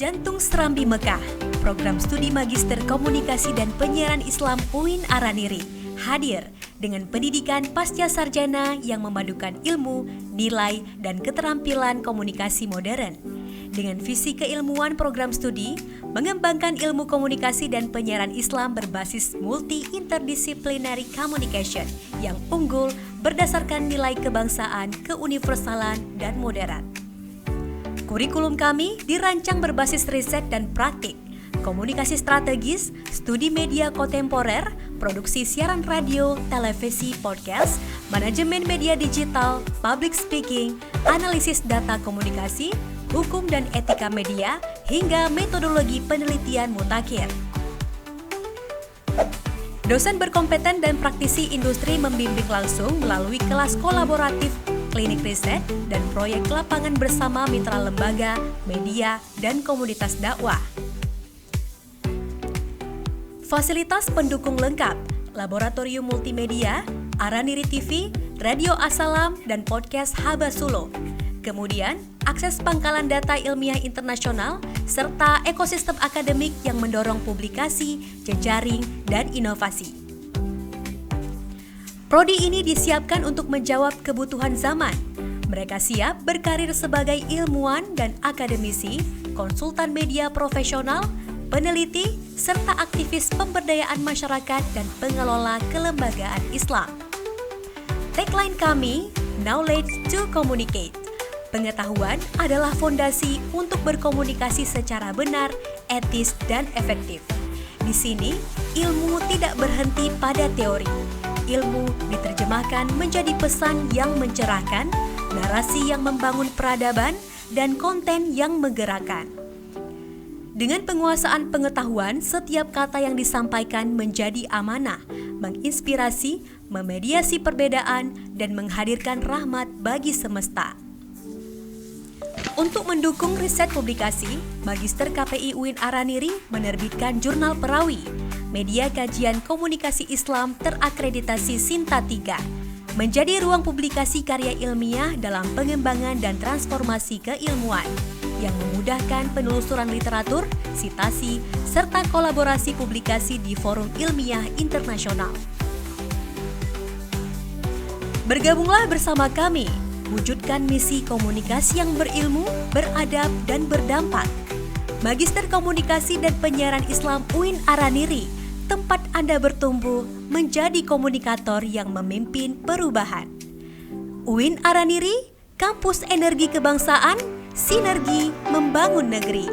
Jantung Serambi Mekah, program studi Magister Komunikasi dan Penyiaran Islam UIN Araniri, hadir dengan pendidikan pasca sarjana yang memadukan ilmu, nilai, dan keterampilan komunikasi modern. Dengan visi keilmuan program studi, mengembangkan ilmu komunikasi dan penyiaran Islam berbasis multi-interdisciplinary communication yang unggul berdasarkan nilai kebangsaan, keuniversalan, dan modern. Kurikulum kami dirancang berbasis riset dan praktik, komunikasi strategis, studi media kontemporer, produksi siaran radio, televisi, podcast, manajemen media digital, public speaking, analisis data komunikasi, hukum dan etika media, hingga metodologi penelitian mutakhir. Dosen berkompeten dan praktisi industri membimbing langsung melalui kelas kolaboratif, klinik riset, dan proyek lapangan bersama mitra lembaga, media, dan komunitas dakwah. Fasilitas pendukung lengkap, laboratorium multimedia, Araniri TV, Radio As-Salam, dan podcast Haba Sulo. Kemudian, akses pangkalan data ilmiah internasional, serta ekosistem akademik yang mendorong publikasi, jejaring, dan inovasi. Prodi ini disiapkan untuk menjawab kebutuhan zaman. Mereka siap berkarir sebagai ilmuwan dan akademisi, konsultan media profesional, peneliti, serta aktivis pemberdayaan masyarakat dan pengelola kelembagaan Islam. Tagline kami, Knowledge to Communicate. Pengetahuan adalah fondasi untuk berkomunikasi secara benar, etis, dan efektif. Di sini, ilmu tidak berhenti pada teori. Ilmu diterjemahkan menjadi pesan yang mencerahkan, narasi yang membangun peradaban, dan konten yang menggerakkan. Dengan penguasaan pengetahuan, setiap kata yang disampaikan menjadi amanah, menginspirasi, memediasi perbedaan, dan menghadirkan rahmat bagi semesta. Untuk mendukung riset publikasi, Magister KPI UIN Araniri menerbitkan Jurnal Perawi, media kajian komunikasi Islam terakreditasi Sinta 3, menjadi ruang publikasi karya ilmiah dalam pengembangan dan transformasi keilmuan, yang memudahkan penelusuran literatur, sitasi, serta kolaborasi publikasi di forum ilmiah internasional. Bergabunglah bersama kami, wujudkan misi komunikasi yang berilmu, beradab, dan berdampak. Magister Komunikasi dan Penyiaran Islam UIN Araniri, tempat Anda bertumbuh menjadi komunikator yang memimpin perubahan. UIN Araniri, kampus energi kebangsaan, sinergi membangun negeri.